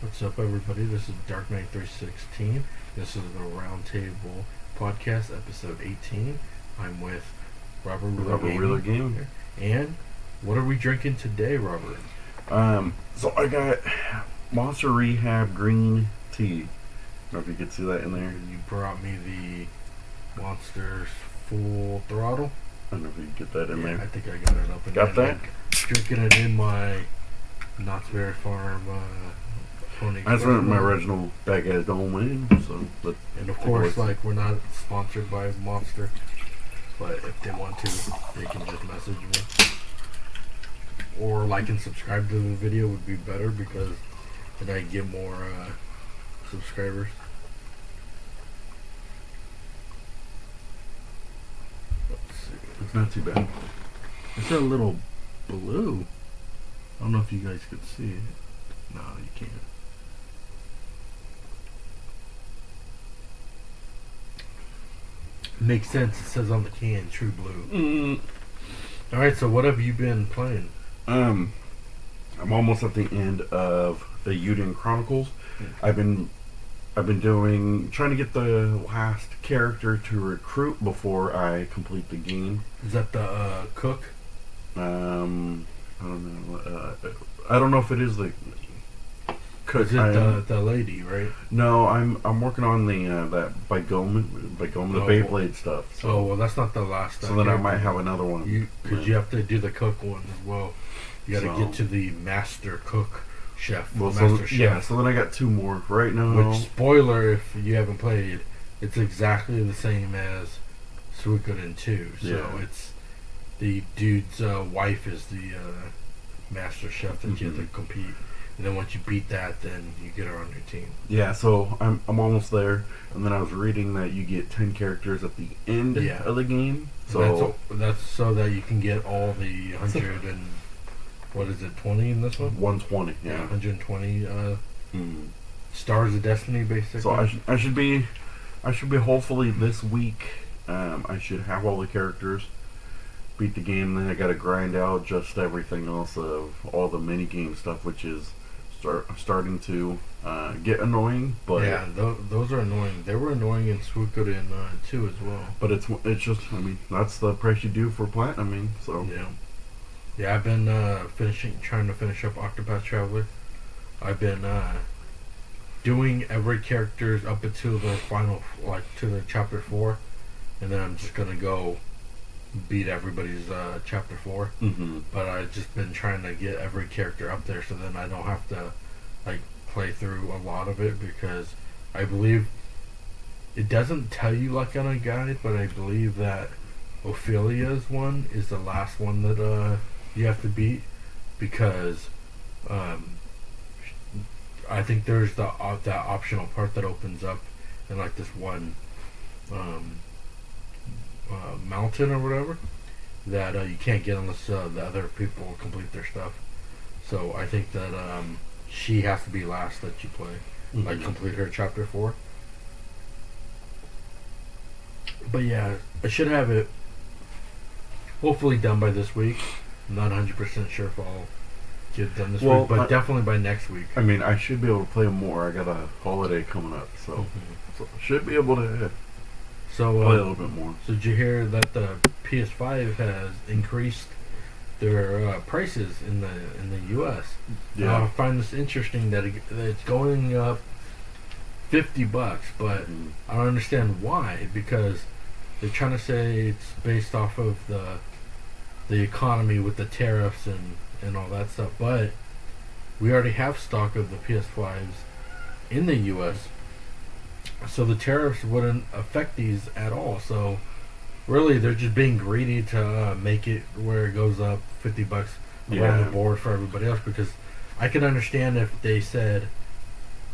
What's up, everybody? This is Dark Knight 316. This is the Roundtable Podcast, episode 18. I'm with Robert Wheeler Gaming. And what are we drinking today, Robert? So I got Monster Rehab green tea. I don't know if you could see that in there. You brought me the Monsters Full Throttle. I don't know if you can get that in there. I think I got it up. Got that? Drinking it in my Knott's Berry Farm Pony. That's what my original bag guys don't win. So, and of course, like, we're not sponsored by Monster, but if they want to, they can just message me. Or like and subscribe to the video would be better, because then I get more subscribers. Let's see. it's not too bad. It's a little blue. I don't know if you guys could see it. No, you can't. Makes sense. It says on the can, True Blue. Alright, so what have you been playing? I'm almost at the end of the Uden Chronicles. I've been trying to get the last character to recruit before I complete the game. Is that the cook? I don't know. I don't know if it is the cook. Is it the lady, right? No, I'm working on the that Bygoma, the Beyblade stuff. So, well, that's not the last. So then I might have another one. Because you have to do the cook one as well. You got to So, get to the master cook chef. Well, master chef. Yeah, so then I got two more right now. Which, spoiler if you haven't played, it's exactly the same as Suikoden 2. So Yeah. it's the dude's wife is the master chef that you have to compete. And then once you beat that, then you get her on your team. Yeah, so I'm almost there. And then I was reading that you get 10 characters at the end of the game. So that's so that you can get all the 100 and what is it, 20 in this one? 120, yeah. 120 Stars of Destiny, basically. So I should be hopefully this week. I should have all the characters, beat the game. Then I got to grind out just everything else of all the mini game stuff, which is starting to get annoying. But yeah, those are annoying. They were annoying in Suikoden 2 as well. But it's just, I mean, that's the price you do for platinum. So yeah, I've been trying to finish up Octopath Traveler. I've been doing every character's up until the final, like to the chapter 4, and then I'm just gonna go beat everybody's chapter 4. But I've just been trying to get every character up there, so then I don't have to like play through a lot of it, because I believe it doesn't tell you like on a guide, but I believe that Ophelia's one is the last one that you have to beat, because I think there's that optional part that opens up in like this one mountain or whatever that you can't get unless the other people complete their stuff. So I think that she has to be last that you play, like complete her chapter 4. But yeah, I should have it hopefully done by this week. I'm not 100% sure if I'll get it done this week, but definitely by next week. I mean, I should be able to play more. I got a holiday coming up, so I should be able to play a little bit more. So did you hear that the PS5 has increased their prices in the U.S.? Yeah. I find this interesting that it's going up $50, but I don't understand why, because they're trying to say it's based off of the economy with the tariffs and all that stuff, but we already have stock of the PS5s in the US, so the tariffs wouldn't affect these at all. So really they're just being greedy to make it where it goes up $50 around the board for everybody else, because I can understand if they said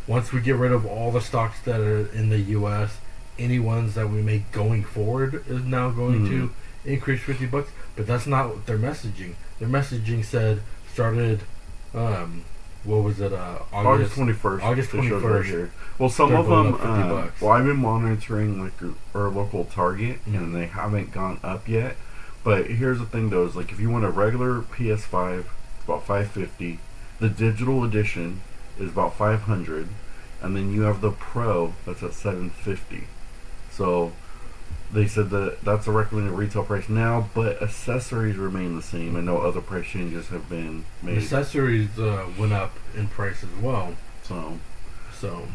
once we get rid of all the stocks that are in the US, any ones that we make going forward is now going to increase $50, but that's not what their messaging. Their messaging said started, what was it? August 21st. August 21st. Right here. Well, some of them. $50. Well, I've been monitoring like our local Target, and they haven't gone up yet. But here's the thing, though: is like if you want a regular PS5, it's about $550. The digital edition is about $500, and then you have the Pro that's at $750. So they said that that's a recommended retail price now, but accessories remain the same, and no other price changes have been made. Accessories went up in price as well. So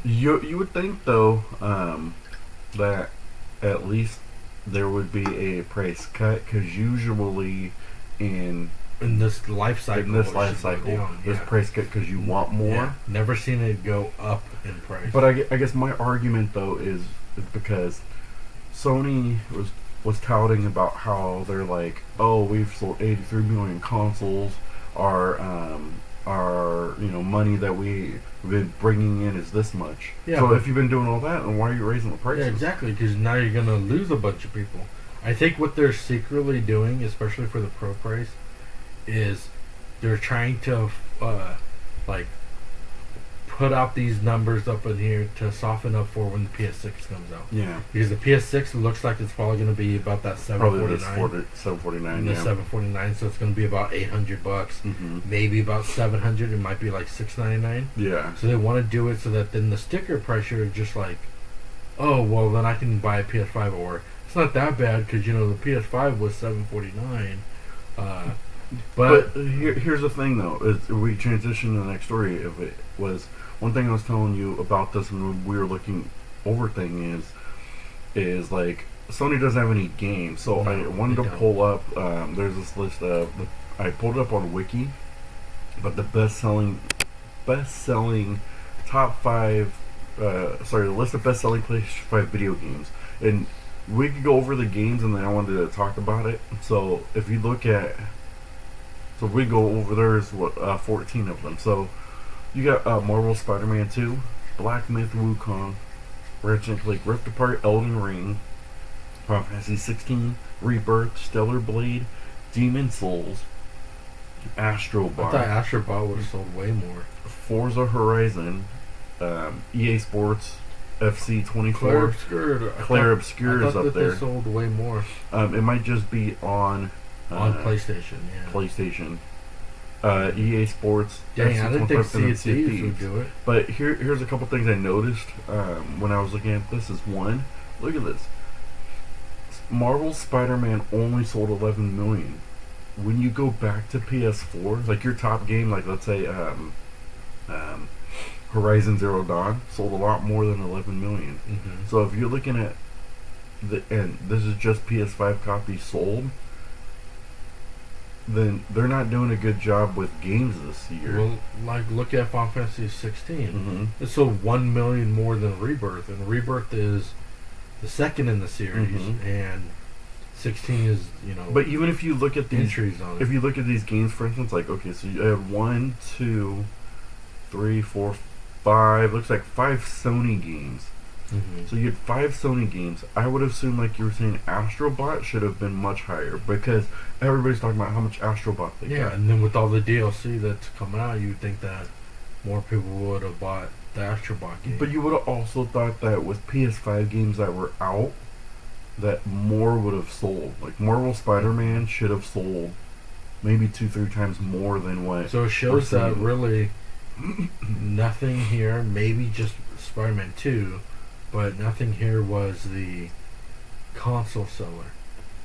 you would think though that at least there would be a price cut, because usually in this life cycle, there's price cut because you want more. Yeah. Never seen it go up in price. But I guess my argument though is because Sony was touting about how they're like, oh, we've sold 83 million consoles. Our money that we've been bringing in is this much. Yeah, so if you've been doing all that, then why are you raising the prices? Yeah, exactly, because now you're going to lose a bunch of people. I think what they're secretly doing, especially for the Pro price, is they're trying to put out these numbers up in here to soften up for when the PS6 comes out. Yeah. Because the PS6 looks like it's probably going to be about that $749. $749. The $749, so it's going to be about $800. Mm-hmm. Maybe about $700. It might be like $699. Yeah. So they want to do it so that then the sticker pressure is just like, oh, well, then I can buy a PS5, or it's not that bad because the PS5 was $749. But here's the thing, though. Is we transition to the next story of it was one thing I was telling you about this when we were looking over thing is like Sony doesn't have any games, so I wanted to pull up. There's this list of I pulled it up on Wiki, but the best-selling top 5. The list of best-selling PlayStation 5 video games, and we could go over the games, and then I wanted to talk about it. So if you look at we go over, there's 14 of them. So you got Marvel Spider-Man 2, Black Myth Wukong, Ratchet & Clank Rift Apart, Elden Ring, Final Fantasy 16, Rebirth, Stellar Blade, Demon Souls, Astro Bot. I thought Astro Bot would have sold way more. Forza Horizon, EA Sports, FC 24, Claire Obscure is up there. They sold way more. It might just be on PlayStation, yeah. PlayStation. EA Sports. Dang, I didn't think Sea of Thieves would do it. But here's a couple things I noticed when I was looking at this. One, look at this. Marvel Spider-Man only sold 11 million. When you go back to PS4, like your top game, like let's say Horizon Zero Dawn, sold a lot more than 11 million. Mm-hmm. So if you're looking at and this is just PS5 copies sold, then they're not doing a good job with games this year. Well, like look at Final Fantasy 16. Mm-hmm. It sold 1 million more than Rebirth, and Rebirth is the second in the series, mm-hmm. and 16 is But even if you look at these entries on it. If you look at these games, for instance, like okay, so you have 1, 2, 3, 4, 5. Looks like 5 Sony games. Mm-hmm. So you had 5 Sony games. I would assume, like you were saying, Astro Bot should have been much higher because everybody's talking about how much Astro Bot they got. Yeah, and then with all the DLC that's coming out, you'd think that more people would have bought the Astro Bot game. But you would have also thought that with PS5 games that were out, that more would have sold. Like Marvel Spider-Man should have sold maybe 2-3 times more than what. So it shows that really nothing here, maybe just Spider-Man 2, but nothing here was the console seller,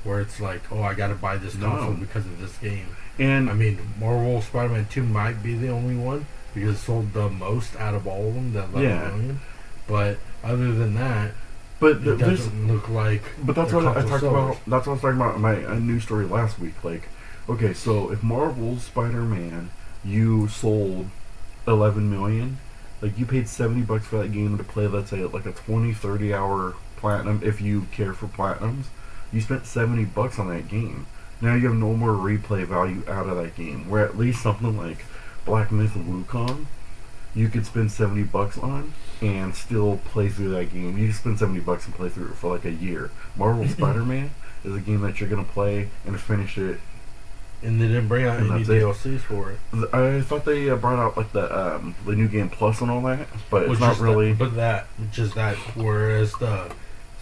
where it's like, oh, I gotta buy this console because of this game. And I mean, Marvel Spider-Man 2 might be the only one because it sold the most out of all of them, that 11 million. But other than that, it doesn't look like. But that's what I talked about. That's what I was talking about in my news story last week. Like, okay, so if Marvel's Spider-Man, you sold 11 million. Like, you paid $70 for that game to play, let's say, like a 20-30 hour platinum, if you care for platinums. You spent $70 on that game. Now you have no more replay value out of that game. Where at least something like Black Myth Wukong, you could spend $70 on and still play through that game. You can spend $70 and play through it for like a year. Marvel Spider-Man is a game that you're going to play and finish it. And they didn't bring out any DLCs for it. I thought they brought out like the New Game Plus and all that, but it's not really. Whereas the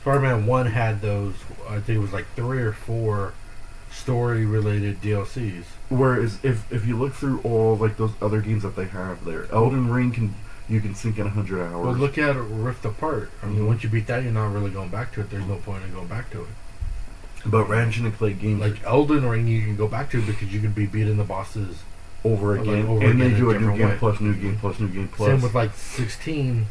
Spider-Man 1 had those, I think it was like 3 or 4 story-related DLCs. Whereas if you look through all like those other games that they have there, Elden Ring you can sink in 100 hours. Well, look at Rift Apart. I mean, once you beat that, you're not really going back to it. There's no point in going back to it. But Ratchet and Clank games like Elden Ring, you can go back to because you can be beating the bosses over again, over and again they do a new game way. plus, new game plus, new game plus. Same with like 16.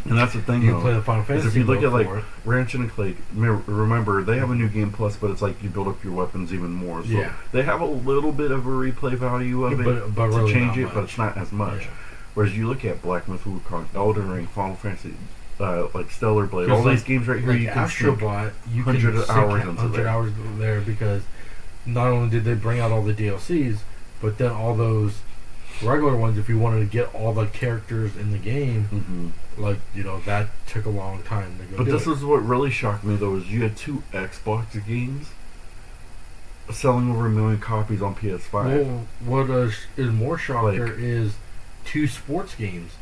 And that's the thing, you though. play the Final Fantasy. If you look at like Ratchet and Clank, remember they have a new game plus, but it's like you build up your weapons even more. So yeah. they have a little bit of a replay value of it but to really change it, much. but it's not as much. Yeah. Whereas you look at Black Myth Wukong, Elden Ring, Final Fantasy, like Stellar Blade, all these games right here, like you can Astrobot, you can 100 hours into 100 hours there because not only did they bring out all the DLCs, but then all those regular ones, if you wanted to get all the characters in the game, like, you know, that took a long time to go. But this is what really shocked me, though, is you had 2 Xbox games selling over 1 million copies on PS5. Well, what is more shocker is 2 sports games.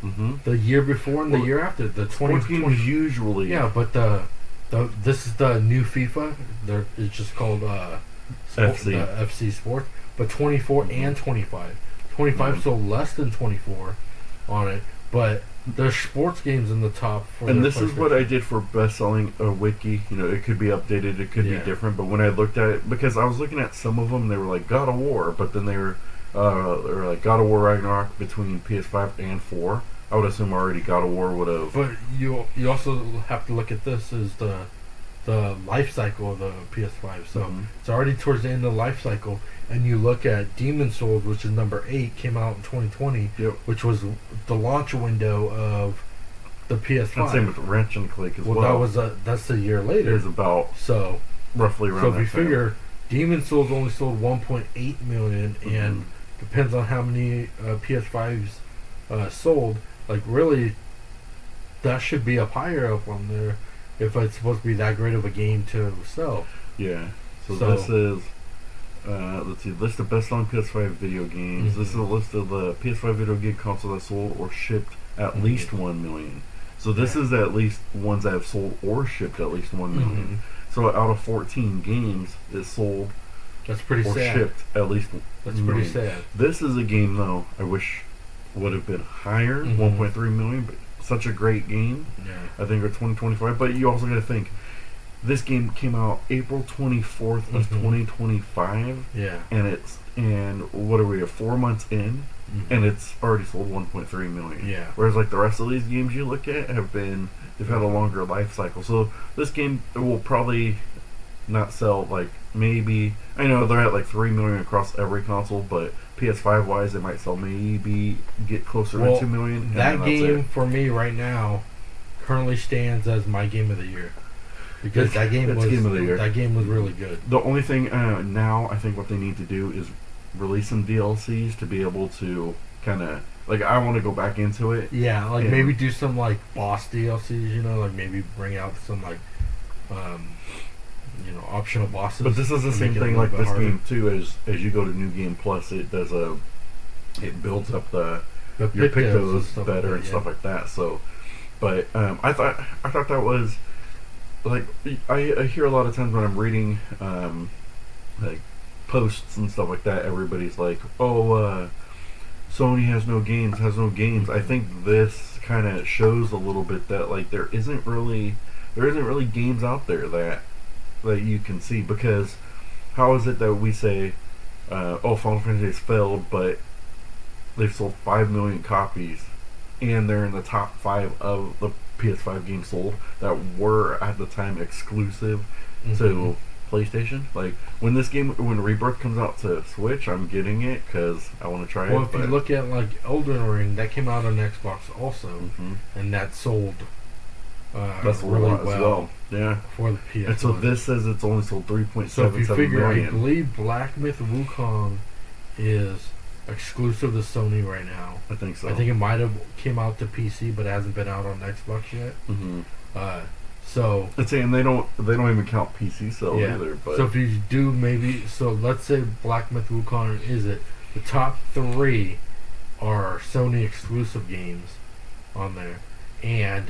The year before and the year after. The sports 2020 games usually. Yeah, but this is the new FIFA. It's just called FC Sports. But 24 and 25. 25 sold less than 24 on it, but there's sports games in the top. And this is what I did for best-selling wiki. You know, it could be updated, it could be different. But when I looked at it, because I was looking at some of them, they were like God of War, but then they were like God of War Ragnarok between PS5 and 4. I would assume already God of War would have. But you also have to look at this as the life cycle of the PS5. So it's already towards the end of the life cycle. And you look at Demon Souls, which is number 8, came out in 2020, which was the launch window of the PS5. And same with Ratchet and Clank as well. Well, that's a year later. It was about roughly around. So if you figure Demon Souls only sold 1.8 million, and depends on how many PS5s sold. Like really, that should be up higher up on there if it's supposed to be that great of a game to sell. Yeah. So this is. Let's see, list of best-selling PS5 video games. This is a list of the PS5 video game console that sold or shipped at least 1 million. So this is at least ones that have sold or shipped at least 1 million. So out of 14 games, it sold That's pretty or sad. shipped at least 1 That's million. pretty sad. This is a game, though, I wish would have been higher, 1.3 million, but such a great game. Yeah. I think, or 2025. But you also got to think, this game came out April 24th of 2025. Yeah. And what are we, 4 months in? And it's already sold 1.3 million. Yeah. Whereas like the rest of these games you look at they've had a longer life cycle. So this game will probably not sell like maybe, I know they're at like 3 million across every console, but PS5 wise it might sell maybe get closer to 2 million. That game for me right now currently stands as my game of the year. Because that game was game of the year. That game was really good. The only thing now I think what they need to do is release some DLCs to be able to kind of like I want to go back into it. Yeah, like maybe do some like boss DLCs. You know, like maybe bring out some like optional bosses. But this is the same thing like this game too. As you go to New Game Plus, it builds up your pictos better and stuff like that. So, but I thought that was. Like I hear a lot of times when I'm reading like posts and stuff like that, everybody's like, "Oh, Sony has no games." I think this kind of shows a little bit that like there isn't really games out there that you can see, because how is it that we say, "Oh, Final Fantasy has failed," but they've sold 5 million copies, and they're in the top 5 of the PS5 games sold that were at the time exclusive to PlayStation. Like when Rebirth comes out to Switch, I'm getting it because I want to try it. Well, if you look at like Elden Ring, that came out on Xbox also, and that sold really well. Yeah, for the PS. And so this says it's only sold 3.77 So if you figure, million. I believe Black Myth Wukong is exclusive to Sony right now. I think so. I think it might have came out to PC, but it hasn't been out on Xbox yet. So it's saying they don't even count PC sales either. But so if you do let's say Black Myth Wukong is it the top 3 are Sony exclusive games on there, and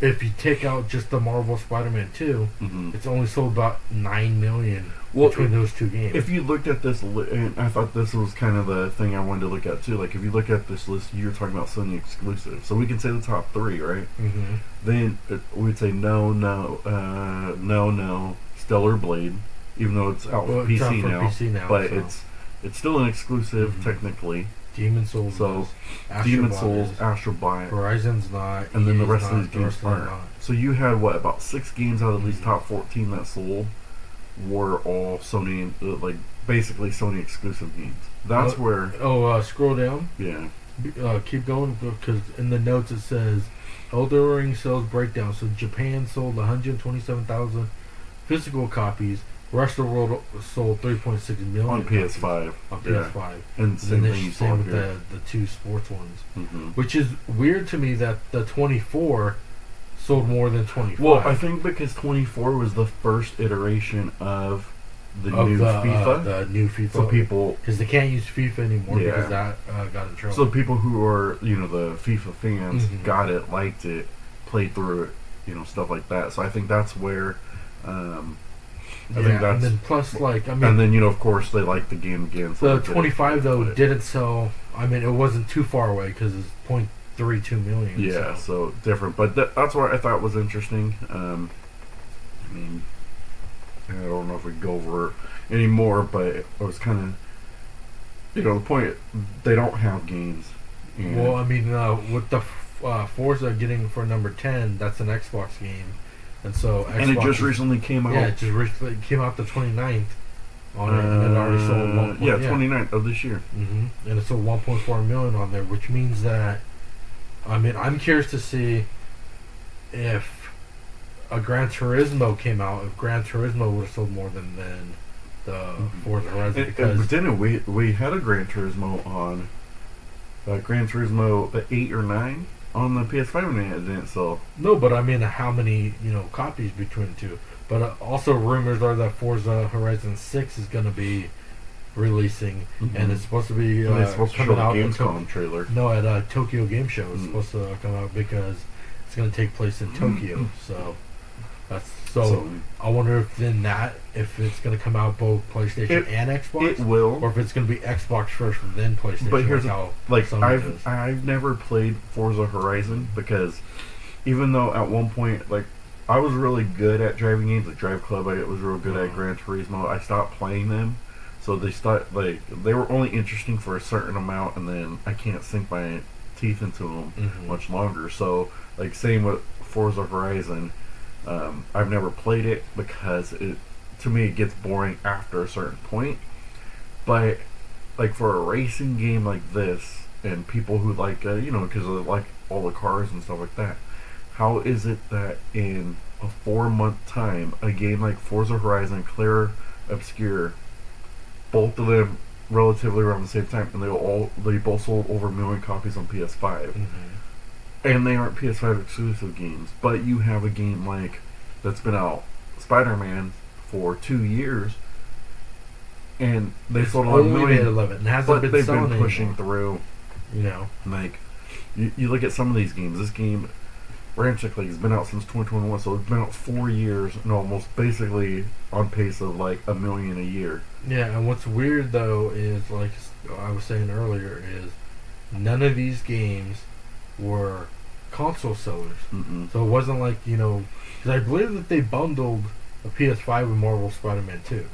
if you take out just the Marvel Spider-Man 2, it's only sold about 9 million between those two games. If you looked at this, and I thought this was kind of the thing I wanted to look at too, like if you look at this list, you're talking about Sony exclusive. So we can say the top 3, right? Then we'd say no, Stellar Blade, even though it's out for PC now, but so. It's still an exclusive technically. Demon's Souls. So Demon's Souls, Astro Bot, Horizon's not, and then the rest of these games aren't. So you had about 6 games out of these top 14 that sold were all Sony, like basically Sony exclusive games. That's where. Scroll down. Yeah. Keep going because in the notes it says Elden Ring sales breakdown. So Japan sold 127,000 physical copies. Rest of the world sold 3.6 million on PS5. On PS5, and same thing you saw with here. the 2 sports ones, which is weird to me that the 24 sold more than 25. Well, I think because 24 was the first iteration of the new FIFA. The new FIFA. So people, because they can't use FIFA anymore because that got in trouble. So people who are the FIFA fans got it, liked it, played through it, stuff like that. So I think that's where. I think that's, and then plus and then of course they like the game again. So the 25 though didn't sell. I mean, it wasn't too far away because it's 0.32 million. Yeah, so different, but that's what I thought was interesting. I mean, I don't know if we can go over it anymore, but it was kind of, the point. They don't have games. Well, I mean, with the Forza getting for number 10, that's an Xbox game. And so Xbox and it just recently came out. Yeah, it just recently came out the 29th on it, and it already sold 1. 29th of this year. And it sold 1.4 million on there, which means that, I mean, I'm curious to see if a Gran Turismo came out, if Gran Turismo would have sold more than the Forza Horizon. Because didn't we had a Gran Turismo on Gran Turismo 8 or 9 on the PS5 and it didn't sell. No, but I mean, how many copies between the two? But also rumors are that Forza Horizon 6 is going to be releasing, and it's supposed to be it's supposed to show the out Gamescom trailer. No, at Tokyo Game Show. It's supposed to come out because it's going to take place in Tokyo. So that's I wonder if it's going to come out both PlayStation and Xbox. It will, or if it's going to be Xbox first then PlayStation. But here's I've never played Forza Horizon because even though at one point I was really good at driving games, like Drive Club, I was real good at Gran Turismo. I stopped playing them, so they were only interesting for a certain amount, and then I can't sink my teeth into them much longer. So same with Forza Horizon. I've never played it because to me it gets boring after a certain point. But for a racing game like this, and people who because they like all the cars and stuff like that, how is it that in a 4-month time a game like Forza Horizon, Claire Obscure, both of them relatively around the same time, and they both sold over 1 million copies on PS5? And they aren't PS5 exclusive games, but you have a game that's been out, Spider-Man, for 2 years, and they sold a million. 11. It hasn't but been they've been anymore. pushing through. You look at some of these games. This game, Ranch League, has been out since 2021, so it's been out 4 years and almost basically on pace of 1 million a year. Yeah, and what's weird though is I was saying earlier is none of these games were console sellers. So it wasn't because I believe that they bundled a PS5 with Marvel Spider-Man 2.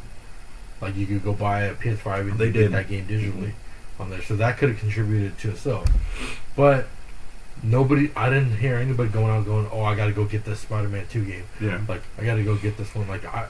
You could go buy a PS5 and get that game digitally on there. So that could have contributed to a sale. But I didn't hear anybody going out going, oh, I got to go get this Spider-Man 2 game. Yeah. I got to go get this one.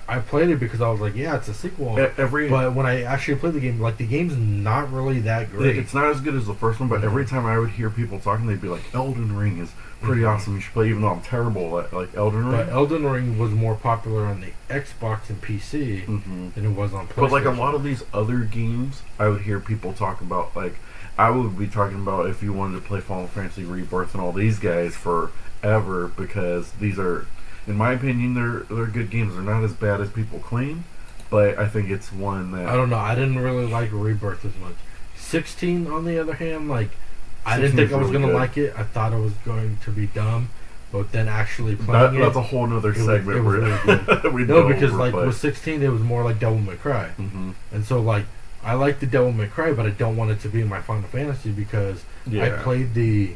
I played it because I was it's a sequel. But when I actually played the game, the game's not really that great. It's not as good as the first one, but every time I would hear people talking, they'd be like, Elden Ring is pretty awesome. You should play, even though I'm terrible at Elden Ring. But Elden Ring was more popular on the Xbox and PC than it was on PlayStation. But a lot of these other games, I would hear people talk about, I would be talking about if you wanted to play Final Fantasy Rebirth and all these guys forever, because these are, in my opinion, they're good games. They're not as bad as people claim, but I think it's one that... I don't know. I didn't really like Rebirth as much. 16, on the other hand, I didn't think I was going to like it. I thought it was going to be dumb. but then actually playing that's a whole nother segment. It was really good. we No, because over, like but... with 16, it was more like Devil May Cry, and so like I like the Devil May Cry, but I don't want it to be my Final Fantasy because I played the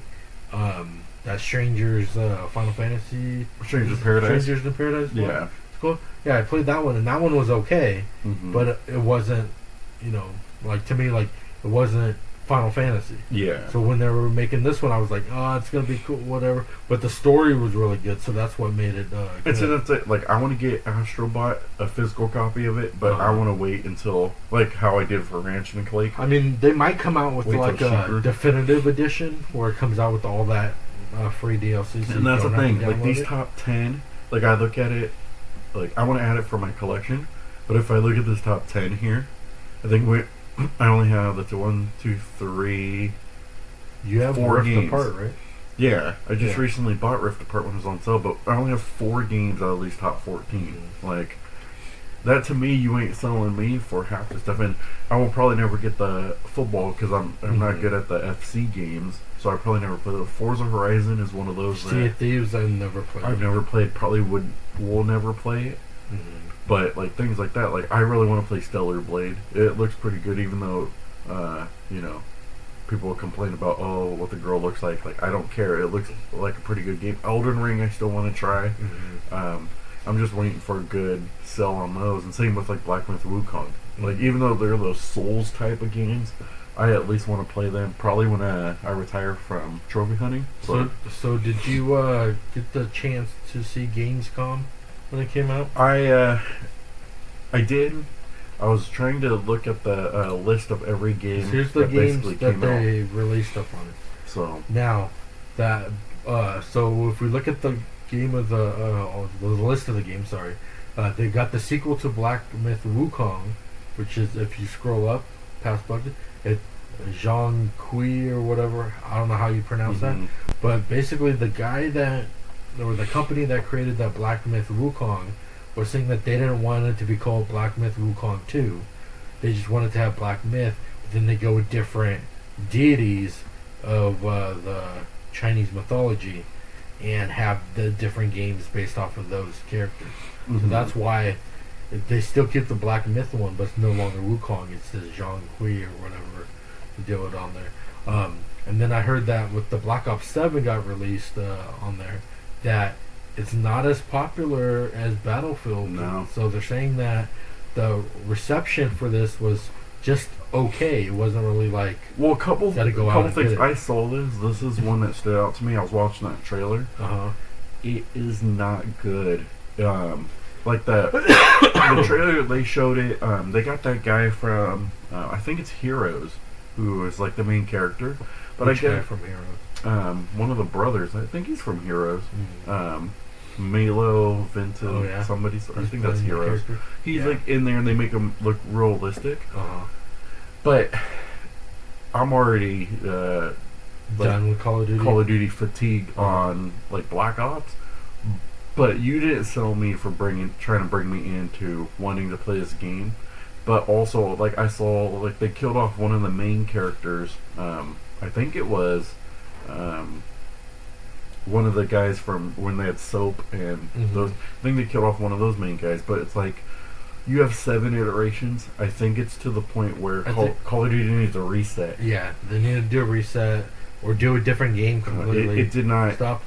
that Strangers Final Fantasy Strangers in Paradise. Strangers in Paradise. Yeah, it's cool. Yeah, I played that one, and that one was okay, but it wasn't, like to me, like it wasn't Final Fantasy. Yeah. So when they were making this one, I was like, oh, it's gonna be cool, whatever. But the story was really good, so that's what made it. It's like I want to get Astrobot, a physical copy of it, but I want to wait until like how I did for Ranch and Clank. I mean, they might come out with like a definitive edition where it comes out with all that free DLC. So and that's the thing. Like these top 10, like I look at it, like I want to add it for my collection, but if I look at this top 10 here, I think I only have the 1, 2, 3. You have 4 Rift games. Apart, right? Yeah, I just recently bought Rift Apart when it was on sale, but I only have 4 games out of these top 14. Like that to me, you ain't selling me for half the stuff, and I will probably never get the football because I'm not good at the FC games, so I probably never play the Forza Horizon is one of those. Sea of Thieves, I've never played. I've never played. Probably will never play it. But like things like that, like I really want to play Stellar Blade. It looks pretty good, even though people will complain about what the girl looks like. Like I don't care. It looks like a pretty good game. Elden Ring, I still want to try. I'm just waiting for a good sell on those, and same with like Black Myth Wukong. Like even though they're those Souls type of games, I at least want to play them. Probably when I retire from trophy hunting. So did you get the chance to see Gamescom when it came out? I did. I was trying to look at the list of every game. Here's the games that they released up on it. So now that so if we look at the game of the list of the games, sorry, they got the sequel to Black Myth Wukong, which is if you scroll up past budget, it Zhang Kui or whatever. I don't know how you pronounce that, but basically the guy that or the company that created that Black Myth Wukong was saying that they didn't want it to be called Black Myth Wukong 2. They just wanted to have Black Myth, but then they go with different deities of the Chinese mythology and have the different games based off of those characters. So that's why they still keep the Black Myth one, but it's no longer Wukong. It says Zhang Kui or whatever to do it on there. And then I heard that with the Black Ops 7 got released on there, that it's not as popular as Battlefield. No. So they're saying that the reception for this was just okay. It wasn't really like a couple things. I saw this is one that stood out to me. I was watching that trailer. It is not good. Like the trailer they showed it. They got that guy from I think it's Heroes, who is like the main character. But Which guy from Heroes? One of the brothers. I think he's from Heroes. Milo Vinton, somebody. I think that's Heroes. He's like in there, and they make him look realistic. But I'm already done with Call of Duty fatigue on like Black Ops. But you didn't sell me for trying to bring me into wanting to play this game. But also, like I saw, like they killed off one of the main characters. I think it was one of the guys from when they had Soap and those. I think they killed off one of those main guys. But it's like you have 7 iterations. I think it's to the point where Call of Duty needs a reset. Yeah, they need to do a reset or do a different game completely. It did not stop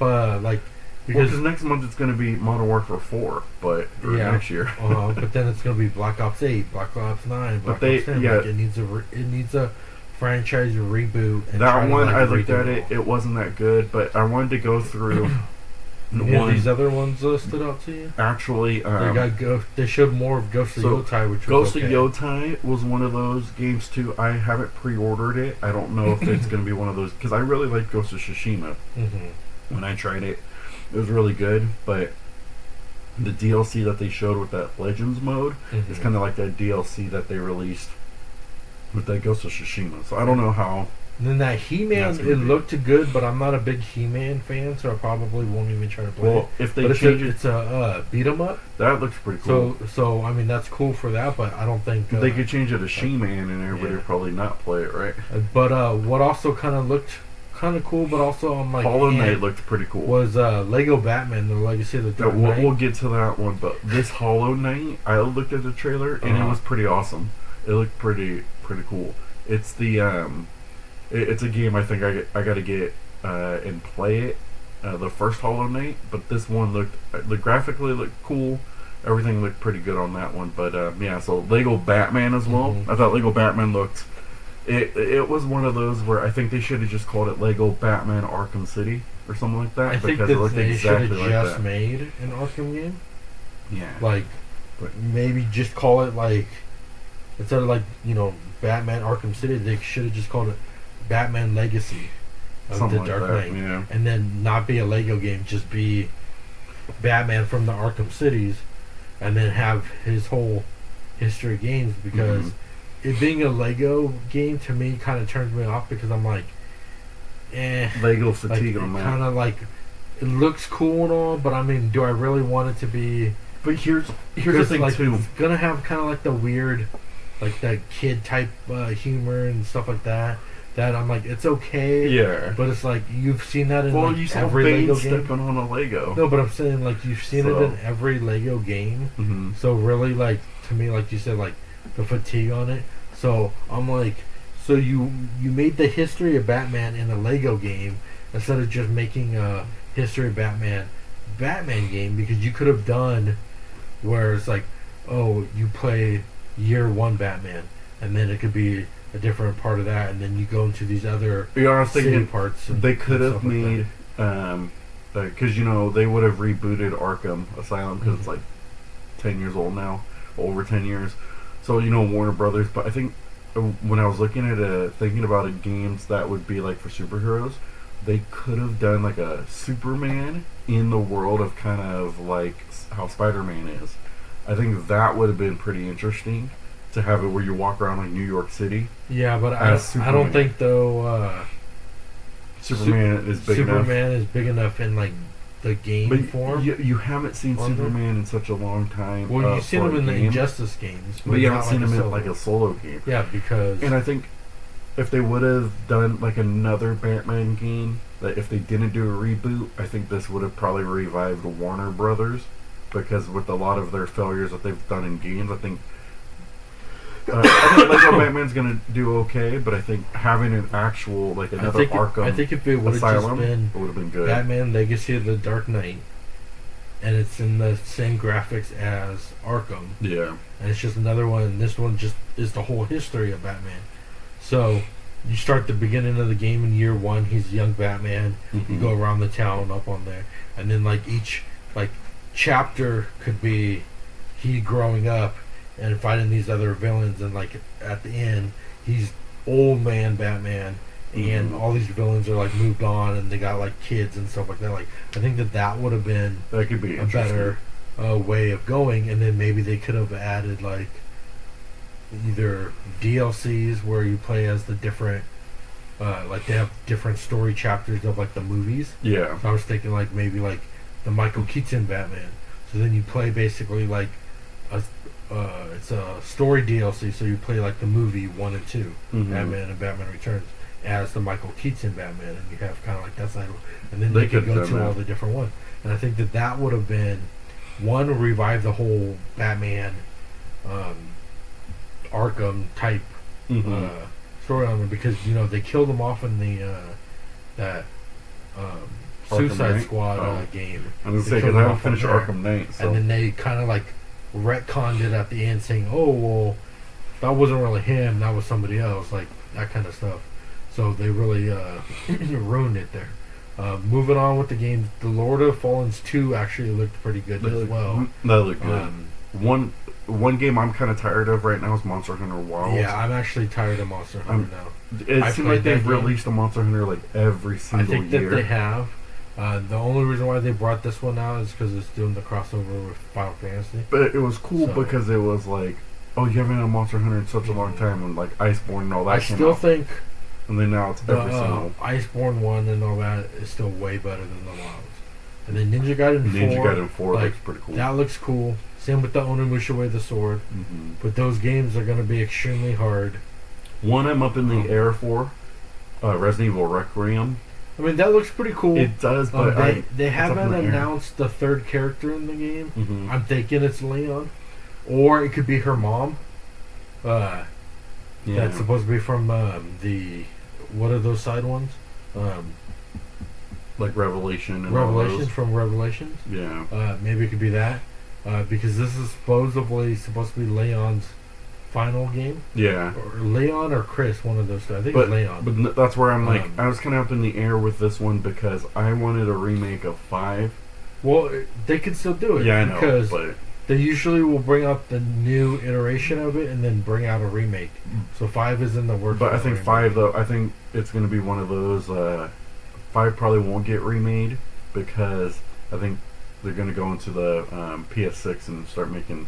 because next month it's going to be Modern Warfare 4, but next year. But then it's going to be Black Ops 8, Black Ops 9, Black Ops 10. Like it needs a franchise reboot. And that one, I looked at it. It wasn't that good, but I wanted to go through. These other ones stood out to you? Actually, they showed more of Ghost of Yotai, which was Ghost of Yotai was one of those games too. I haven't pre-ordered it. I don't know if it's going to be one of those because I really liked Ghost of Tsushima. When I tried it. It was really good, but the DLC that they showed with that Legends mode is kind of like that DLC that they released with that Ghost of Tsushima. So I don't know how. And then that He-Man, it looked good, but I'm not a big He-Man fan, so I probably won't even try to play it. If they change it's a beat 'em up. That looks pretty cool. So I mean that's cool for that, but I don't think they could change it to She-Man and everybody would probably not play it, right? But what also kind of looked kind of cool, but also I'm like, Hollow Knight looked pretty cool. Was Lego Batman: The Legacy of the Dark Knight? We'll get to that one, but this Hollow Knight, I looked at the trailer and it was pretty awesome. It looked pretty cool. It's the it's a game I think I got to get and play it. The first Hollow Knight, but this one looked graphically looked cool. Everything looked pretty good on that one, but yeah. So Lego Batman as well. I thought Lego Batman looked. It was one of those where I think they should have just called it Lego Batman Arkham City or something like that. I think because that it looked they exactly should have like just that. made an Arkham game. Yeah. Like, maybe just call it like, instead of like, Batman Arkham City, they should have just called it Batman Legacy of Something the like Dark that, Knight. yeah. And then not be a Lego game, just be Batman from the Arkham Cities, and then have his whole history of games, because it being a Lego game to me kind of turns me off, because I'm like, Lego like, fatigue on that. kind of like, it looks cool and all, but I mean, do I really want it to be? But here's the thing like, too. it's gonna have kind of like the weird, like that kid type humor and stuff like that. That I'm like, it's okay. Yeah. But it's like, you've seen that in You saw every Bane Lego game. stepping on a Lego. No, but I'm saying, like, you've seen it in every Lego game. Mm-hmm. So really, like, to me, like you said, like, the fatigue on it. So I'm like, so you made the history of Batman in a Lego game instead of just making a history of Batman game, because you could have done where it's like, oh, you play year one Batman, and then it could be a different part of that, and then you go into these other city parts. They could and have stuff like made, because they would have rebooted Arkham Asylum, because it's like 10 years old now, over 10 years. So Warner Brothers. But I think when I was looking at thinking about games that would be like for superheroes, they could have done like a Superman in the world of kind of like how Spider-Man is. I think that would have been pretty interesting, to have it where you walk around like New York City. Yeah, but I don't think though Superman is big enough. Superman is big enough in like the game form. You haven't seen Superman in such a long time. Well, you've seen him in the Injustice games, but you haven't seen him in like a solo game. Yeah, because and I think if they would have done like another Batman game, that if they didn't do a reboot, I think this would have probably revived Warner Brothers, because with a lot of their failures that they've done in games, I think Lego Batman's gonna do okay, but I think having an actual another Arkham, I think if it would have just been it would have been good. Batman Legacy of the Dark Knight, and it's in the same graphics as Arkham, yeah, and it's just another one. And this one just is the whole history of Batman. So you start the beginning of the game in year one. He's young Batman. You go around the town up on there, and then each chapter could be he growing up and fighting these other villains, and at the end he's old man Batman, and all these villains are moved on, and they got kids and stuff like that. I think that would have been that could be a better way of going, and then maybe they could have added either DLCs where you play as the different they have different story chapters of the movies. Yeah. So I was thinking maybe the Michael Keaton Batman. So then you play basically it's a story DLC, so you play the movie 1 and 2, Batman and Batman Returns, as the Michael Keaton Batman, and you have kind of that side, and then they could go to all the different ones. And I think that would have been one, revive the whole Batman Arkham type story on them, because they killed them off in the that Suicide Squad game. I'm gonna say, because I haven't finished Arkham Knight, so. And then they kind of retconned it at the end, saying, "Oh well, that wasn't really him. That was somebody else." That kind of stuff. So they really ruined it there. Moving on with the game, the Lord of Fallen's 2 actually looked pretty good as well. That looked good. One game I'm kind of tired of right now is Monster Hunter Wilds. Yeah, I'm actually tired of Monster Hunter now. It seems like they've released a Monster Hunter every single year. I think that they have. The only reason why they brought this one out is because it's doing the crossover with Final Fantasy. But it was cool because it was oh, you haven't had a Monster Hunter in such a long time, and Iceborne and all that came out. I still think, and then now it's every single. Iceborne 1 and all that is still way better than the Wilds. And then Ninja Gaiden 4 looks pretty cool. That looks cool. Same with the Onimusha Way the Sword. But those games are going to be extremely hard. One I'm up in the air for, Resident Evil Requiem. I mean, that looks pretty cool. It does, but they it's up in haven't the air. announced the third character in the game. Mhm. I'm thinking it's Leon, or it could be her mom. Yeah. That's supposed to be from the what are those side ones? Like Revelation and all Revelations those. from Revelations. Yeah. Maybe it could be that because this is supposedly supposed to be Leon's final game, Yeah. or Leon or Chris, one of those two. I think But, it's Leon. but that's where I'm like, Um, I was kind of up in the air with this one because I wanted a remake of 5. Well, they can still do it. Yeah, I know, because but they usually will bring out the new iteration of it and then bring out a remake. So 5 is in the works. but for I a think remake. 5 though. I think it's going to be one of those. 5 probably won't get remade because I think they're going to go into the PS6 and start making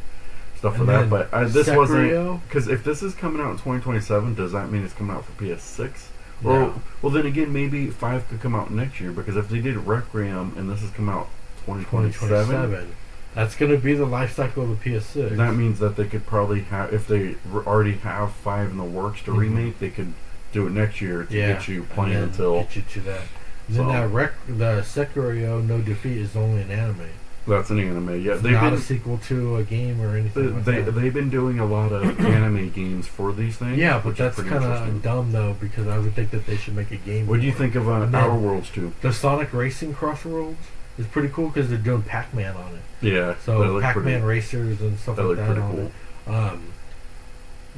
stuff for And that. then But this wasn't Sekiro? because if this is coming out in 2027, does that mean it's coming out for PS6? No. Or well, then again, maybe 5 could come out next year because if they did Requiem and this is come out 2027. 2027. That's going to be the life cycle of the PS6. That means that they could probably have, if they already have 5 in the works to Mhm. remake, they could do it next year to get you and playing then until. get you to that. And then So- the Sekiro No Defeat is only an anime. That's an anime. Yeah, It's they've not been a sequel to a game or anything like that. they've been doing a lot of anime games for these things. Yeah, but which is that's pretty kind interesting. of dumb though, because I would think that they should make a game. What do you for it. think of And then- Outer Worlds 2? The Sonic Racing Crossroads is pretty cool because they're doing Pac-Man on it. Yeah, that So looked Pac-Man pretty- racers and stuff that like looked that pretty on cool. it.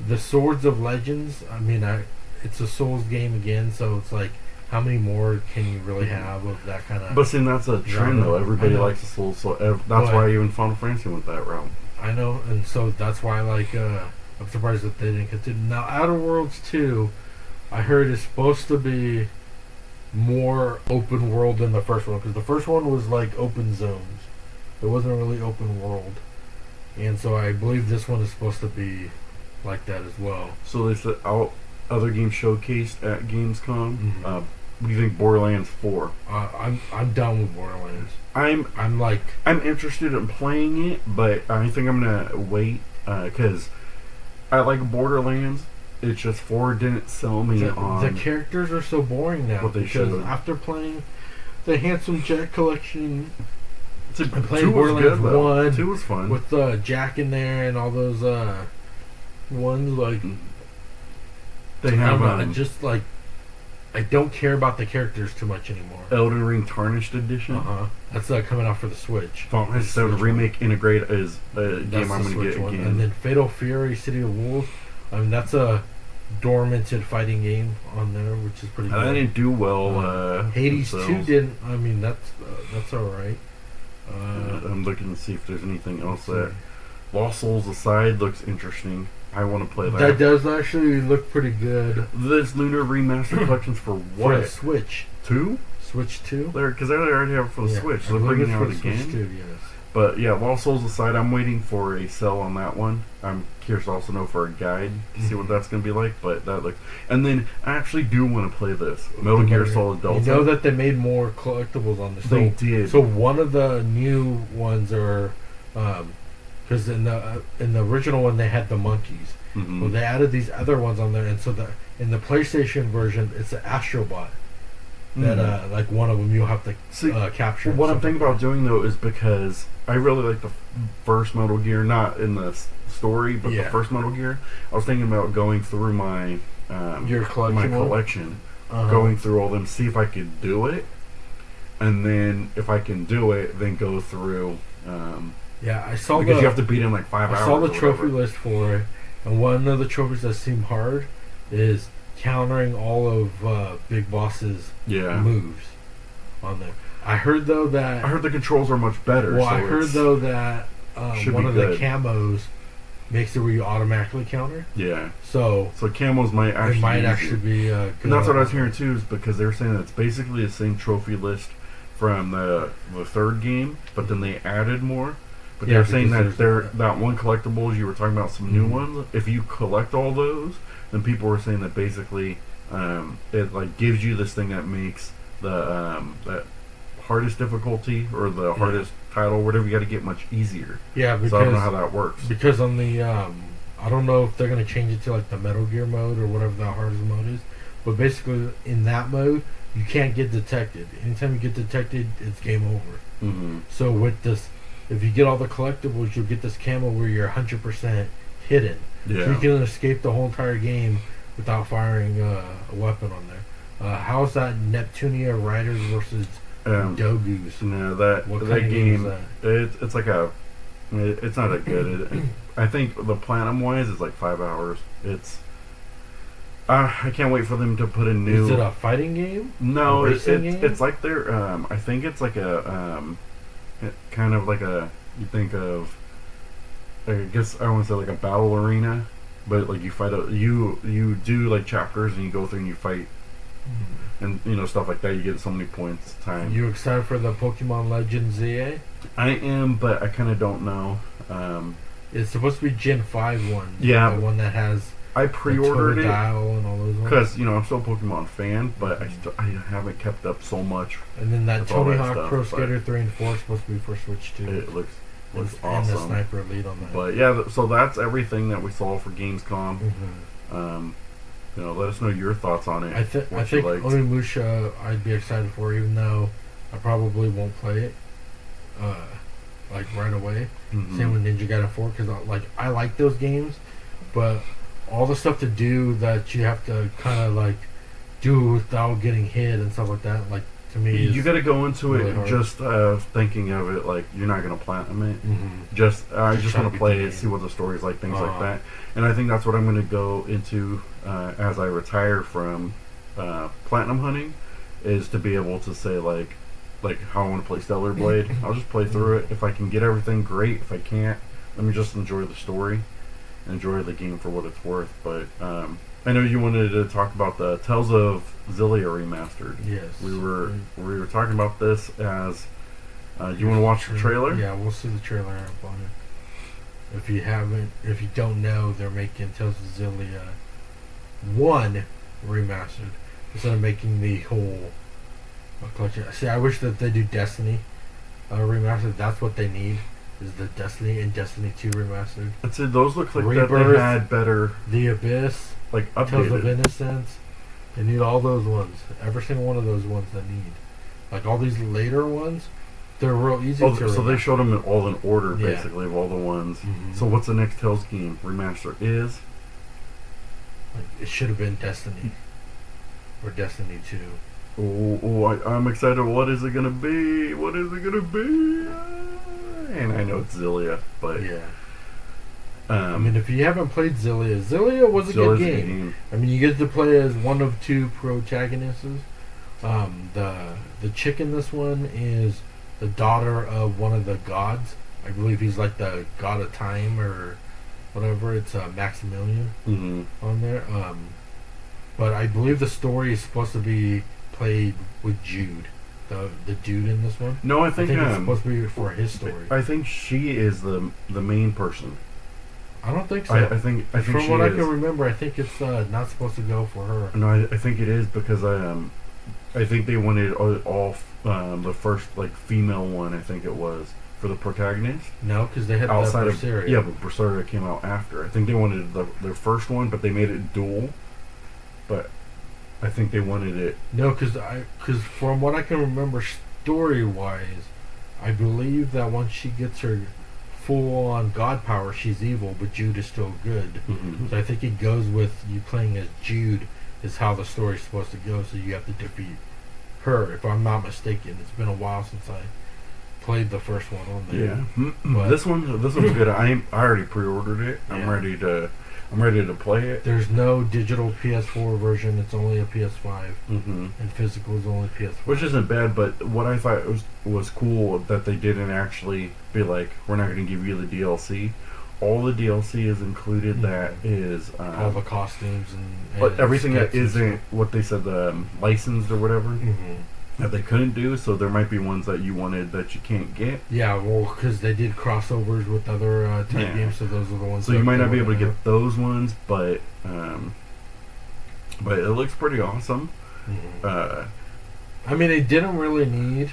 The Swords of Legends. I mean, it's a Souls game again, so it's like, how many more can you really have of that kind of? But see, that's a trend though. Everybody I know. likes the Souls, so that's But- why even Final Fantasy went that route. I know, and so that's why, like, I'm surprised that they didn't continue. Now, Outer Worlds 2, I heard is supposed to be more open world than the first one, because the first one was like open zones. It wasn't really open world, and so I believe this one is supposed to be like that as well. So they said other games showcased at Gamescom. Mhm. What do you think, Borderlands 4? I'm done with Borderlands. I'm I'm interested in playing it, but I think I'm gonna wait because I like Borderlands. It's just 4 didn't sell me the on. characters are so boring now What they because showed. after playing the Handsome Jack collection Two I played was Borderlands good, though. 1 2 was fun. with Jack in there and all those ones, like, They I have don't know, I just like, I don't care about the characters too much anymore. Elden Ring Tarnished Edition. That's coming out for the Switch. Final Fantasy Switch VII one. Remake Integrate is a That's game I'm the going to Switch get one. again. And then Fatal Fury City of Wolves. I mean, that's a dormanted fighting game on there, which is pretty And good. I didn't do well. Hades 2 themselves. didn't. I mean, that's alright. I'm looking to see if there's anything else let's that Lost Souls aside looks interesting. I want to play that. That does actually look pretty good. This Lunar Remastered Collections for For the what? Switch. 2? Switch 2? Because they already have it for the Yeah, Switch. I So they're believe bringing it's it for out the again. Switch 2, yes. But yeah, Lost Souls aside, I'm waiting for a sell on that one. I'm curious to also know for a guide to see what that's going to be like. But that looks. And then I actually do want to play this Metal Gear Solid Delta. You know that they made more collectibles on this. They did. So one of the new ones are, because in the original one they had the monkeys. Mhm. Well, they added these other ones on there, and so in the PlayStation version, it's an Astrobot. That Mhm. like one of them you'll have to See, capture. What I'm something. thinking about doing though is because I really like the first Metal Gear, not in the story, but the Yeah. first Metal Gear. I was thinking about going through my Your collection. my one? collection, Uh-huh. going through all them, see if I could do it, and then if I can do it, then go through. Yeah, I saw Because the. you have to beat in like 5 hours. I saw the or trophy whatever. list for it, and one of the trophies that seemed hard is countering all of Big Boss's Yeah. moves on there. I heard though that. I heard the controls are much better. Well, so I heard it's- though that should one be of good. the camos makes it where you automatically counter. Yeah. So So camos might actually. it might be actually easier. be good. And that's what I was hearing too, is because they were saying that it's basically the same trophy list from the third game, but then they added more. But Yeah, they were saying because that there's- that one collectibles you were talking about, some new Mhm. ones. If you collect all those, then people were saying that basically it like gives you this thing that makes the that hardest difficulty or the hardest title, whatever you got to get much easier. Yeah, because So I don't know how that works. because on the I don't know if they're gonna change it to like the Metal Gear mode or whatever the hardest mode is. But basically, in that mode, you can't get detected. Anytime you get detected, it's game over. Mm-hmm. So with this, if you get all the collectibles, you'll get this camo where you're 100% hidden. Yeah. So you can escape the whole entire game without firing a weapon on there. How's that Neptunia Riders versus Dogus? No, that What that kind of game, game is it's like it's not a good. I think the platinum wise is like 5 hours. It's I can't wait for them to put a new. Is it a fighting game? No, A racing game? it's like their. I think it's like a kind of like a, you think of, I guess I want to say like a battle arena, but like you fight you do like chapters and you go through and you fight and stuff like that. You get so many points time. You excited for the Pokemon Legends ZA? I am, but I kind of don't know. It's supposed to be Gen 5 one. Yeah. The one that has I pre-ordered it Dial and all those ones. because I'm still a Pokemon fan, but I haven't kept up so much. And then that with all Tony that Hawk stuff, Pro but Skater 3 and 4 is supposed to be for Switch 2. It looks And awesome. the Sniper Elite on that. But yeah, so that's everything that we saw for Gamescom. Mm-hmm. Let us know your thoughts on it. I think what you liked. Onimusha I'd be excited for, even though I probably won't play it like right away. Mhm. Same with Ninja Gaiden 4, because I like those games, but all the stuff to do that you have to kind of like do without getting hit and stuff like that, like to me, You got to go into really it hard. just thinking of it like you're not going to platinum it. I just try want to to play beat the it, see what the story's like, things like Uh-huh. that. And I think that's what I'm going to go into as I retire from platinum hunting, is to be able to say like how I want to play Stellar Blade. I'll just play through it. If I can get everything, great. If I can't, let me just enjoy the story, enjoy the game for what it's worth. But I know you wanted to talk about the Tales of Xillia Remastered. Yes. We were talking about this as you want to watch the trailer? Yeah, we'll see the trailer up on it. If you don't know, they're making Tales of Xillia 1 remastered instead of making the whole collection. See, I wish that they do Destiny remastered. That's what they need, is the Destiny and Destiny 2 remastered. I'd say those look like that Rebirth, they had better The Abyss, like Tales of updated. Innocence. They need all those ones. Every single one of those ones they need. Like all these later ones, they're real easy Oh, to so they remaster. showed them all in order, Yeah. basically, of all the ones. Mhm. So what's the next Tales game remaster is? Like, it should have been Destiny. Or Destiny 2. I'm excited. What is it gonna be? What is it gonna be? And I know it's Xillia, but Yeah. I mean, if you haven't played Xillia was a good Xillia's a game. I mean, you get to play as one of two protagonists. The chick in this one is the daughter of one of the gods. I believe he's like the god of time or whatever. It's Maximilian Mm-hmm. on there. But I believe the story is supposed to be played with Jude, the dude in this one. No, I I think, think it's supposed to be for his story. I think she is the main person. I don't think so. I think From she what I is. can remember, I think it's not supposed to go for her. No, I think it is because I think they wanted all the first like female one. I think it was for the protagonist. No, because they had Outside the of Berseria. yeah, but Berseria came out after. I think they wanted their first one, but they made it dual. But I think they wanted it. No, because from what I can remember, story-wise, I believe that once she gets her full-on god power, she's evil, but Jude is still good. Mm-hmm. So I think it goes with you playing as Jude is how the story's supposed to go. So you have to defeat her, if I'm not mistaken. It's been a while since I played the first one on there. Yeah, But this one's good. I already pre-ordered it. I'm Yeah. ready to play it. there's no digital PS4 version. It's only a PS5, Mm-hmm. and physical is only PS4. Which isn't bad, but what I thought was cool that they didn't actually be like, we're not going to give you the DLC. All the DLC is included. Mhm. That is all the costumes and but everything that skits and isn't what they said licensed or whatever stuff. Mhm. that they couldn't do. So there might be ones that you wanted that you can't get. Yeah, well, because they did crossovers with other type Yeah. games, so those are the ones. So that you might they not be able to wanna get those ones, but it looks pretty awesome. have. Mhm. I mean, it didn't really need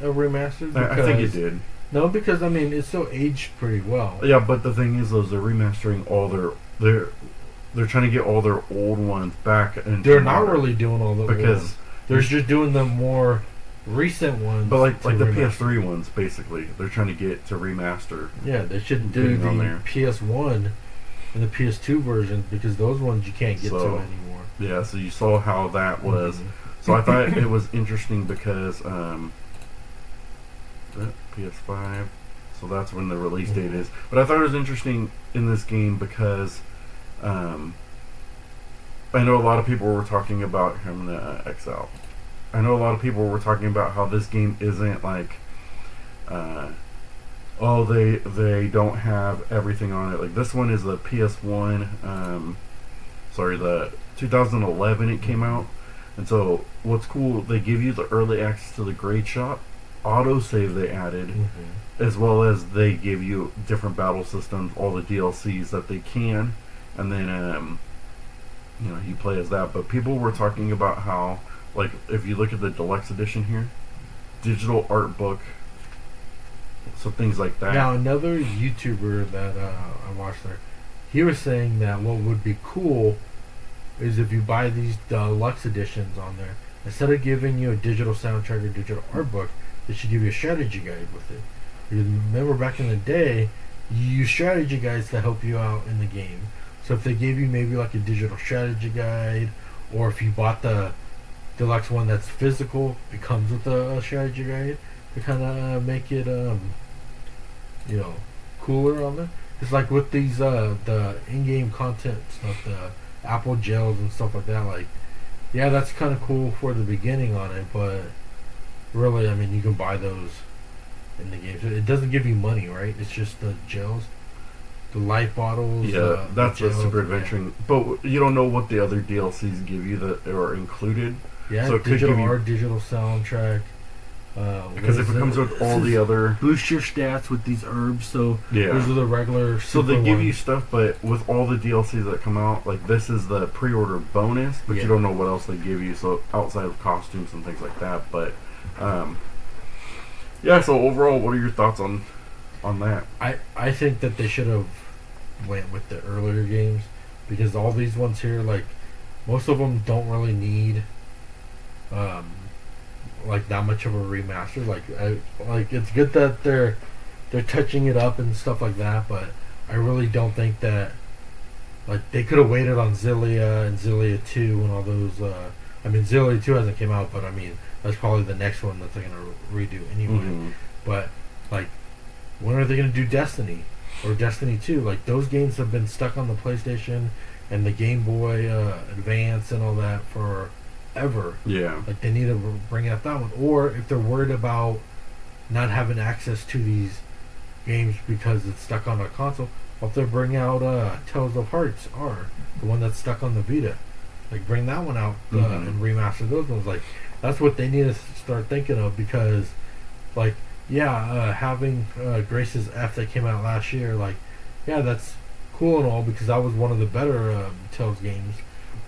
a remaster. Because, I think it did. No, because I mean, it still aged pretty well. Yeah, but the thing is, they're remastering all they're trying to get all their old ones back. They're not really doing all the old because ones. They're just doing the more recent ones. But like the remaster. PS3 ones, basically, they're trying to get to remaster. Yeah, they should do the PS1 and the PS2 versions because those ones you can't get to anymore. Yeah, so you saw how that was. So I thought it was interesting because PS5. So that's when the release date is. But I thought it was interesting in this game because I know a lot of people were talking about. I'm gonna X out. I know a lot of people were talking about how this game isn't like, they don't have everything on it. Like this one is the PS1, the 2011 it came out. And so what's cool, they give you the early access to the grade shop, autosave they added, as well as they give you different battle systems, all the DLCs that they can, and then you play as that. But people were talking about how, like, if you look at the deluxe edition here, digital art book, so things like that. Now, another YouTuber that I watched there, he was saying that what would be cool is if you buy these deluxe editions on there, instead of giving you a digital soundtrack or digital art book, they should give you a strategy guide with it. Because remember back in the day, you use strategy guides to help you out in the game. So if they gave you maybe like a digital strategy guide, or if you bought the deluxe one that's physical, it comes with a strategy guide to kind of make it cooler on there. It's like with these the in-game content stuff, the Apple gels and stuff like that. Like, yeah, that's kind of cool for the beginning on it, but really, I mean, you can buy those in the game. So it doesn't give you money, right? It's just the gels, the light bottles. Yeah, that's a super adventuring. But you don't know what the other DLCs give you that are included. Yeah, so digital art, digital soundtrack. Because if it comes with all the other... Boost your stats with these herbs, so yeah. Those are the regular... So they give you stuff, but with all the DLCs that come out, like this is the pre-order bonus, but you don't know what else they give you, so outside of costumes and things like that. But, so overall, what are your thoughts on that? I think that they should have went with the earlier games, because all these ones here, like, most of them don't really need... like not much of a remaster. Like it's good that they're touching it up and stuff like that, but I really don't think that, like, they could have waited on Xillia and Xillia 2 and all those. I mean, Xillia 2 hasn't came out, but I mean that's probably the next one that they're gonna redo anyway. But like, when are they gonna do Destiny or Destiny 2? Like, those games have been stuck on the PlayStation and the Game Boy Advance and all that for ever. Yeah. Like, they need to bring out that one. Or if they're worried about not having access to these games because it's stuck on a console, if they bring out Tales of Hearts R, the one that's stuck on the Vita, like, bring that one out and remaster those ones. Like, that's what they need to start thinking of, because, like, having Grace's F that came out last year, like, yeah, that's cool and all, because that was one of the better Tales games,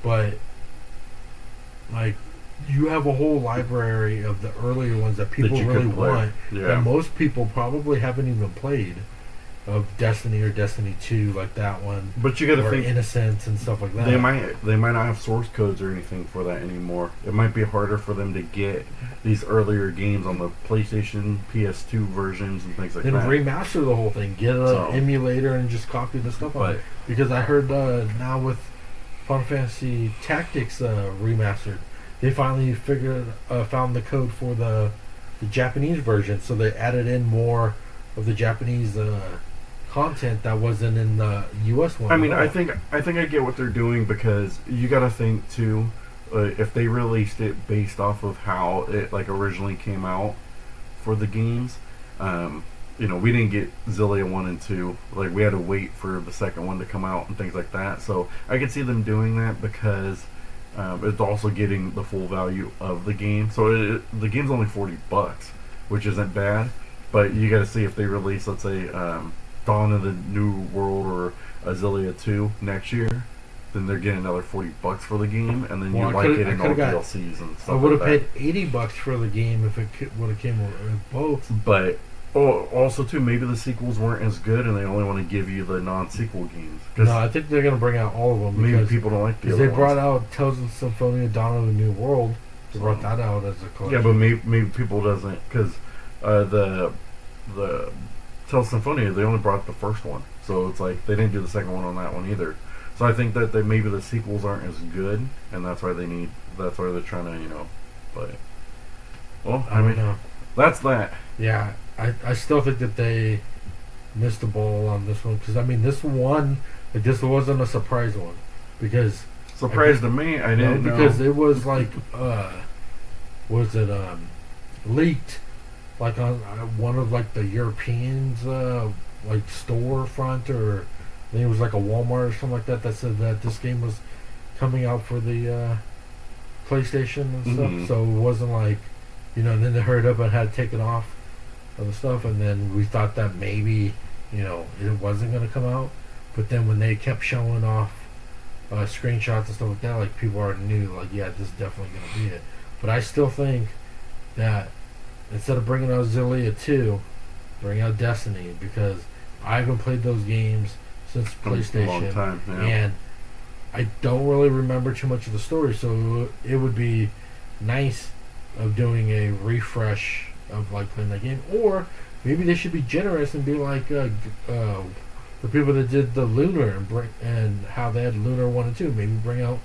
but like, you have a whole library of the earlier ones that people really want, and most people probably haven't even played, of Destiny or Destiny 2, like that one. But you got to think Innocence and stuff like that. They might not have source codes or anything for that anymore. It might be harder for them to get these earlier games on the PlayStation, PS2 versions and things like that. Then remaster the whole thing, get an emulator and just copy the stuff on it. Because I heard now with Final Fantasy Tactics Remastered, they finally found the code for the Japanese version, so they added in more of the Japanese content that wasn't in the US one. I mean, I think I get what they're doing, because you got to think too, if they released it based off of how it like originally came out for the games. We didn't get Xillia 1 and 2. Like, we had to wait for the second one to come out and things like that. So I could see them doing that, because it's also getting the full value of the game. So the game's only $40, which isn't bad. But you got to see if they release, let's say, Dawn of the New World or Xillia 2 next year, then they're getting another $40 for the game, and then you might get in all DLCs and stuff. I would have paid $80 for the game if it would have came with both. But Oh, also too, maybe the sequels weren't as good, and they only want to give you the non-sequel games. No, I think they're gonna bring out all of them. Maybe people don't like the because other they brought ones. out Tales of Symphonia, Dawn of the New World. They brought that out as a collection. Yeah, but maybe people doesn't, because the Tales of Symphonia, they only brought the first one, so it's like they didn't do the second one on that one either. So I think that maybe the sequels aren't as good, and that's why they're trying to, but well, I don't know. That's that. Yeah, I still think that they missed the ball on this one, because I mean this one, like, this wasn't a surprise one, because Surprise to me, I didn't know. Because it was like was it leaked like on one of like the Europeans like storefront, or I think it was like a Walmart or something like that said that this game was coming out for the PlayStation and stuff. So it wasn't like, and then they hurried up and had to take it off of the stuff, and then we thought that maybe it wasn't going to come out, but then when they kept showing off screenshots and stuff like that, like, people already knew, like, yeah, this is definitely going to be it. But I still think that instead of bringing out Xillia 2, bring out Destiny, because I haven't played those games since PlayStation, a long time, yeah. And I don't really remember too much of the story, so it would be nice of doing a refresh of, like, playing that game. Or maybe they should be generous and be like the people that did the Lunar and how they had Lunar 1 and 2, maybe bring out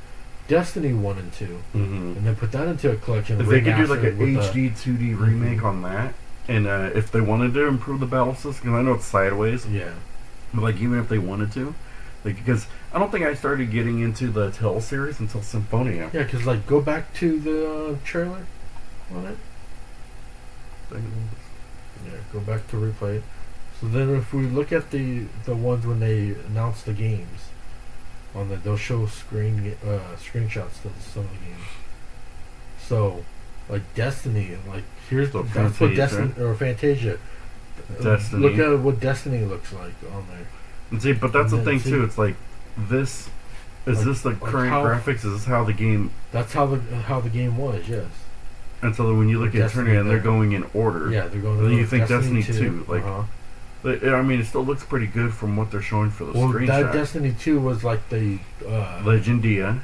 Destiny 1 and 2, and then put that into a collection. If they could do like an HD 2D remake on that, and if they wanted to improve the battle system, because I know it's sideways, yeah, but like even if they wanted to, like, because I don't think I started getting into the Tales series until Symphonia. Yeah, because like go back to the trailer on it. Yeah, go back to replay it. So then if we look at the ones when they announce the games, they'll show screenshots to some of the games. So, like Destiny, like that's what Destiny, or Fantasia. Destiny. Look at what Destiny looks like on there. And see, but that's the thing too. It's like this. Is this the current graphics? Is this how the game? That's how the game was. Yes. And so when you look at Eternity, and they're going in order. Yeah, they're going. And then you think Destiny 2, like. I mean, it still looks pretty good from what they're showing for the screenshot. That Destiny 2 was like the Legendia,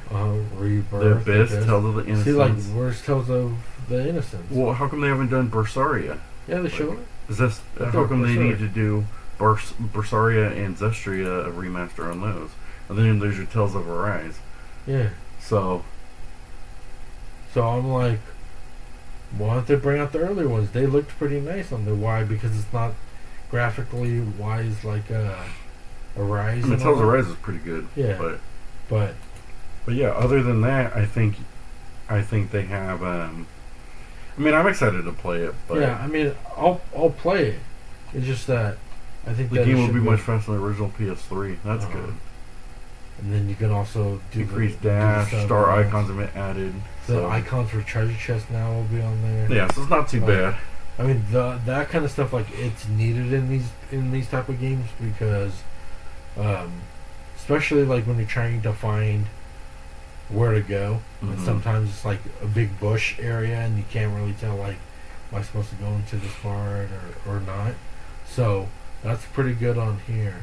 Rebirth, the Abyss, Tales of the Innocence. See, like, where's Tales of the Innocence? Well, how come they haven't done Bersaria? Yeah, they show it. Is this how come they need to do Bersaria and Zestria a remaster on those? And then there's your Tales of Arise. Yeah. So I'm like, why don't they bring out the earlier ones? They looked pretty nice on the Why, because it's not graphically wise like Arise. I mean, Tales of Arise is pretty good. Yeah. But yeah, other than that, I think they have. I mean, I'm excited to play it. But yeah, I mean, I'll play it. It's just that I think the game will be much faster than the original PS3. That's good. And then you can also do increase dash, star icons have been added. The icons for treasure chest now will be on there. Yeah, so it's not too bad. I mean, that kind of stuff, like, it's needed in these type of games, because especially like when you're trying to find where to go, and sometimes it's like a big bush area and you can't really tell, like, am I supposed to go into this part or not. So that's pretty good on here.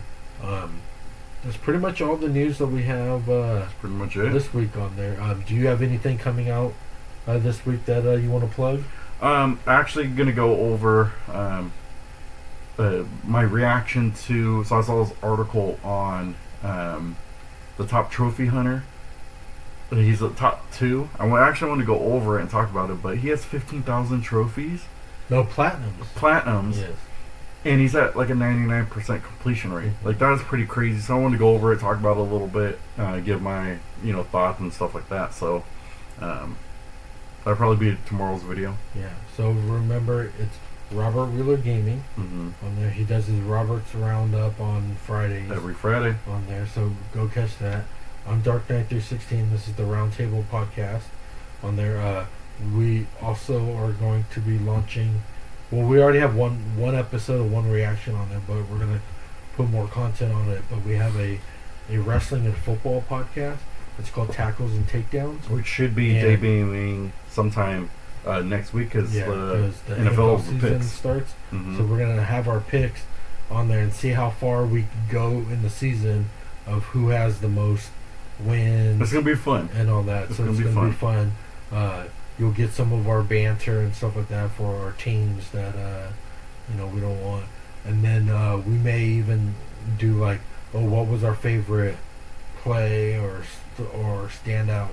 That's pretty much all the news that we have that's pretty much it this week on there. Do you have anything coming out this week that you want to plug? Actually gonna go over my reaction to. So I saw this article on the top trophy hunter. He's the top 2. Actually want to go over it and talk about it, but he has 15,000 trophies. No, platinums. Yes. And he's at like a 99% completion rate. Like, that is pretty crazy. So I wanted to go over it, talk about it a little bit, give my thoughts and stuff like that. So that'll probably be tomorrow's video. Yeah. So remember, it's Robert Wheeler Gaming on there. He does his Robert's Roundup on Fridays. Every Friday on there. So go catch that. I'm Dark Knight 316. This is the Roundtable podcast on there. We also are going to be launching. Well, we already have one episode of one reaction on there, but we're gonna put more content on it. But we have a wrestling and football podcast. It's called Tackles and Takedowns, which should be debuting sometime next week because the the NFL NFL season picks. starts. Mm-hmm. So we're gonna have our picks on there and see how far we can go in the season of who has the most wins. It's gonna be fun and all that. So it's gonna be fun. You'll get some of our banter and stuff like that for our teams that we don't want, and then we may even do like, what was our favorite play or standout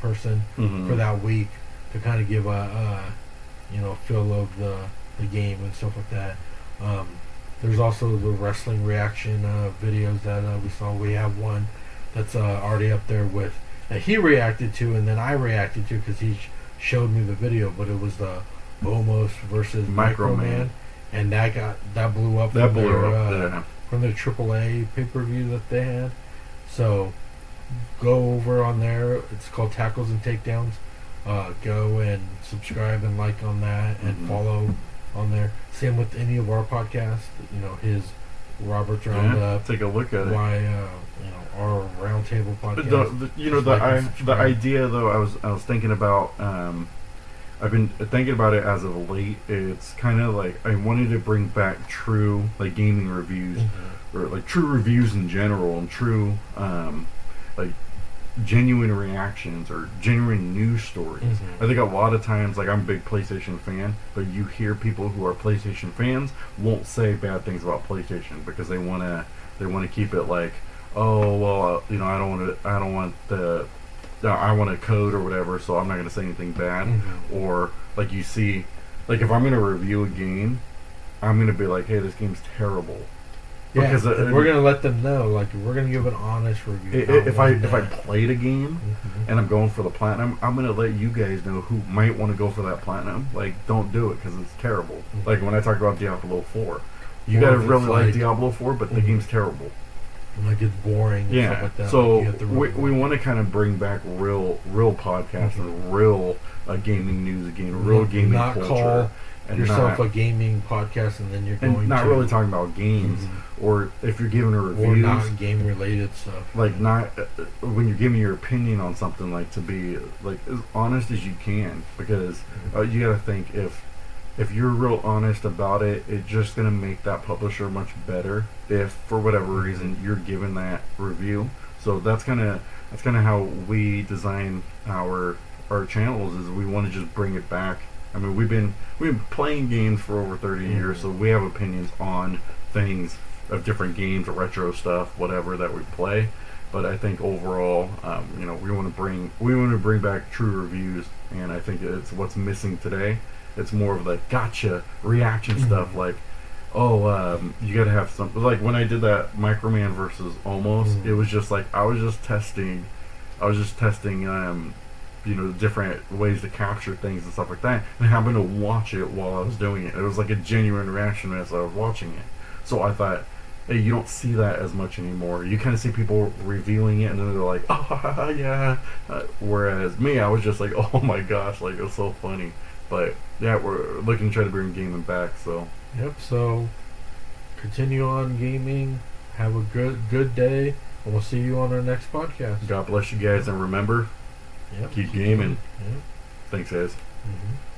person for that week to kind of give a feel of the game and stuff like that. There's also the wrestling reaction videos that we saw. We have one that's already up there with that he reacted to, and then I reacted to because he showed me the video. But it was the Omos versus Microman, and that blew up. That blew up from the AAA pay-per-view that they had. So go over on there. It's called Tackles and Takedowns. Go and subscribe and like on that and follow on there. Same with any of our podcasts. His Robert's Roundup. Take a look at it. Our Roundtable podcast. The idea though, I was thinking about. I've been thinking about it as of late. It's kind of like I wanted to bring back true like gaming reviews, or like true reviews in general, and true like genuine reactions or genuine news stories. I think a lot of times, like, I'm a big PlayStation fan, but you hear people who are PlayStation fans won't say bad things about PlayStation because they want to keep it like, oh well, I want a code or whatever, so I'm not going to say anything bad. Or like you see, like if I'm going to review a game, I'm going to be like, hey, this game's terrible. Yeah, because we're gonna let them know. Like, we're gonna give an honest review. If I played a game and I'm going for the platinum, I'm gonna let you guys know who might want to go for that platinum. Like, don't do it because it's terrible. Like when I talked about Diablo 4, you gotta really like Diablo 4, but the game's terrible. Like it's boring. And stuff like that. So we want to kind of bring back real podcasts and real gaming news again, real gaming culture. Call yourself a gaming podcast and then you're going not really talking about games, or if you're giving a review, or not game related stuff, like not when you're giving your opinion on something, like to be like as honest as you can, because you gotta think if you're real honest about it, it's just gonna make that publisher much better if for whatever reason you're giving that review. So that's kind of how we design our channels, is we want to just bring it back. I mean, we've been playing games for over 30 years, so we have opinions on things of different games, retro stuff, whatever that we play. But I think overall, we want to bring back true reviews, and I think it's what's missing today. It's more of the gotcha reaction stuff, like, you got to have something. Like when I did that Microman versus Almost, it was just like I was just testing. Different ways to capture things and stuff like that, and I happened to watch it while I was doing it. It was like a genuine reaction as I was watching it. So I thought, hey, you don't see that as much anymore. You kind of see people revealing it, and then they're like, oh, yeah. Whereas me, I was just like, oh my gosh, like, it's so funny. But yeah, we're looking to try to bring gaming back, so. Yep, so continue on gaming. Have a good day, and we'll see you on our next podcast. God bless you guys, and remember, keep gaming. Yep. Thanks, guys. Mm-hmm.